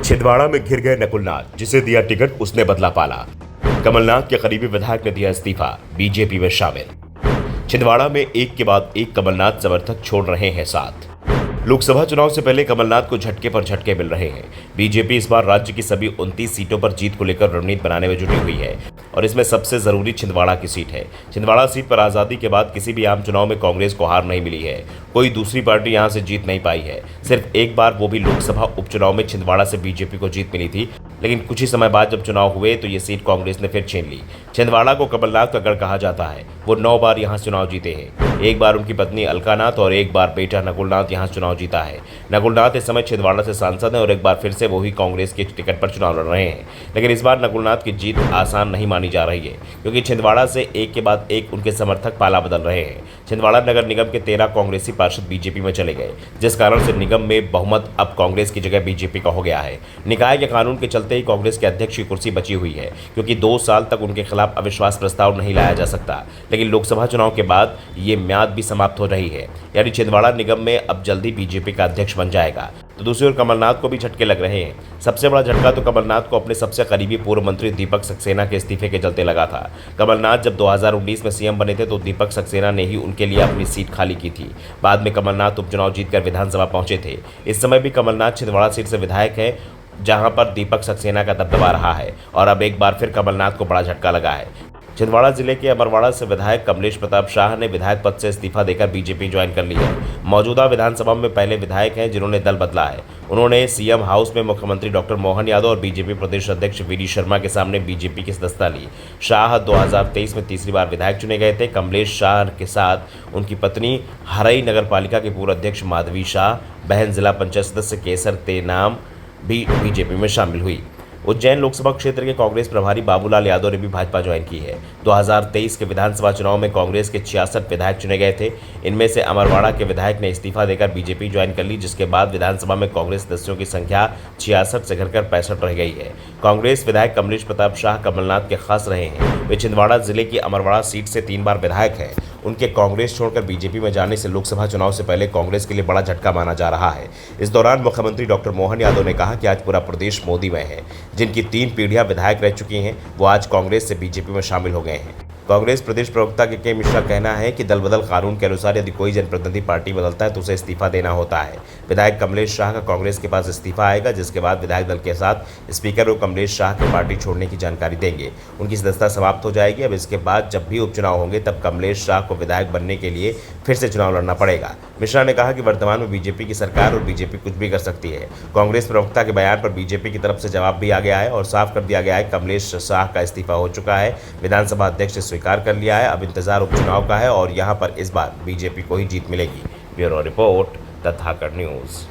छिंदवाड़ा में घिर गए नकुलनाथ, जिसे दिया टिकट उसने बदला पाला। कमलनाथ के करीबी विधायक ने दिया इस्तीफा, बीजेपी में शामिल। छिंदवाड़ा में एक के बाद एक कमलनाथ समर्थक छोड़ रहे हैं साथ। लोकसभा चुनाव से पहले कमलनाथ को झटके पर झटके मिल रहे हैं। बीजेपी इस बार राज्य की सभी 29 सीटों पर जीत को लेकर रणनीति बनाने में जुटी हुई है और इसमें सबसे जरूरी छिंदवाड़ा की सीट है। छिंदवाड़ा सीट पर आजादी के बाद किसी भी आम चुनाव में कांग्रेस को हार नहीं मिली है। कोई दूसरी पार्टी यहां से जीत नहीं पाई है। सिर्फ एक बार, वो भी लोकसभा उपचुनाव में छिंदवाड़ा से बीजेपी को जीत मिली थी, लेकिन कुछ ही समय बाद जब चुनाव हुए तो ये सीट कांग्रेस ने फिर छीन ली। छिंदवाड़ा को कमलनाथ का गढ़ कहा जाता है। वो 9 बार यहाँ चुनाव जीते हैं। एक बार उनकी पत्नी अलकानाथ और एक बार बेटा नकुलनाथ यहाँ चुनाव जीता है। नकुलनाथ इस समय छिंदवाड़ा से सांसद हैं और एक बार फिर से वही कांग्रेस के टिकट पर चुनाव लड़ रहे हैं। लेकिन इस बार नकुलनाथ की जीत आसान नहीं मानी जा रही है, क्योंकि छिंदवाड़ा से एक के बाद एक उनके समर्थक पाला बदल रहे हैं। छिंदवाड़ा नगर निगम के 13 कांग्रेसी पार्षद बीजेपी में चले गए, जिस कारण से निगम में बहुमत अब कांग्रेस की जगह बीजेपी का हो गया है। निकाय के कानून के चलते ही कांग्रेस के अध्यक्ष की कुर्सी बची हुई है, क्योंकि 2 साल तक उनके खिलाफ अविश्वास प्रस्ताव नहीं लाया जा सकता। लेकिन लोकसभा चुनाव के बाद ये म्याद भी समाप्त हो रही है, यानी छिंदवाड़ा निगम में अब जल्दी बीजेपी का अध्यक्ष बन जाएगा। तो दूसरी ओर कमलनाथ को भी झटके लग रहे हैं। सबसे बड़ा झटका तो कमलनाथ को अपने सबसे करीबी पूर्व मंत्री दीपक सक्सेना के इस्तीफे के चलते लगा था। कमलनाथ जब 2019 में सीएम बने थे तो दीपक सक्सेना ने ही उनके लिए अपनी सीट खाली की थी। बाद में कमलनाथ उपचुनाव जीतकर विधानसभा पहुंचे थे। इस समय भी कमलनाथ छिंदवाड़ा सीट से विधायक है, जहां पर दीपक सक्सेना का दबदबा रहा है और अब एक बार फिर कमलनाथ को बड़ा झटका लगा है। छिंदवाड़ा जिले के अमरवाड़ा से विधायक कमलेश प्रताप शाह ने विधायक पद से इस्तीफा देकर बीजेपी ज्वाइन कर ली है। मौजूदा विधानसभा में पहले विधायक हैं जिन्होंने दल बदला है। उन्होंने सीएम हाउस में मुख्यमंत्री डॉक्टर मोहन यादव और बीजेपी प्रदेश अध्यक्ष वीडी शर्मा के सामने बीजेपी की सदस्यता ली। शाह 2023 में तीसरी बार विधायक चुने गए थे। कमलेश शाह के साथ उनकी पत्नी हरई नगर पालिका के पूर्व अध्यक्ष माधवी शाह, बहन जिला पंचायत सदस्य केसर तेनाम भी बीजेपी में शामिल हुई। उज्जैन लोकसभा क्षेत्र के कांग्रेस प्रभारी बाबूलाल यादव ने भी भाजपा ज्वाइन की है। 2023 के विधानसभा चुनाव में कांग्रेस के 66 विधायक चुने गए थे। इनमें से अमरवाड़ा के विधायक ने इस्तीफा देकर बीजेपी ज्वाइन कर ली, जिसके बाद विधानसभा में कांग्रेस सदस्यों की संख्या 66 से घटकर 65 रह गई है। कांग्रेस विधायक कमलेश प्रताप शाह कमलनाथ के खास रहे हैं। वे छिंदवाड़ा जिले की अमरवाड़ा सीट से 3 बार विधायक हैं। उनके कांग्रेस छोड़कर बीजेपी में जाने से लोकसभा चुनाव से पहले कांग्रेस के लिए बड़ा झटका माना जा रहा है। इस दौरान मुख्यमंत्री डॉक्टर मोहन यादव ने कहा कि आज पूरा प्रदेश मोदीमय है। जिनकी 3 पीढ़ियां विधायक रह चुकी हैं, वो आज कांग्रेस से बीजेपी में शामिल हो गए हैं। कांग्रेस प्रदेश प्रवक्ता के मिश्रा कहना है कि दल बदल कानून के अनुसार यदि कोई जनप्रतिनिधि पार्टी बदलता है तो उसे इस्तीफा देना होता है। विधायक कमलेश शाह का कांग्रेस के पास इस्तीफा आएगा, जिसके बाद विधायक दल के साथ स्पीकर को कमलेश शाह के पार्टी छोड़ने की जानकारी देंगे। उनकी सदस्यता समाप्त हो जाएगी। अब इसके बाद जब भी उपचुनाव होंगे तब कमलेश शाह को विधायक बनने के लिए फिर से चुनाव लड़ना पड़ेगा। मिश्रा ने कहा कि वर्तमान में बीजेपी की सरकार और बीजेपी कुछ भी कर सकती है। कांग्रेस प्रवक्ता के बयान पर बीजेपी की तरफ से जवाब भी आ गया है और साफ कर दिया गया है कमलेश शाह का इस्तीफा हो चुका है। विधानसभा अध्यक्ष ने स्वीकार कर लिया है। अब इंतजार उपचुनाव का है और यहां पर इस बार बीजेपी को ही जीत मिलेगी। Bureau report, the Dhakad news.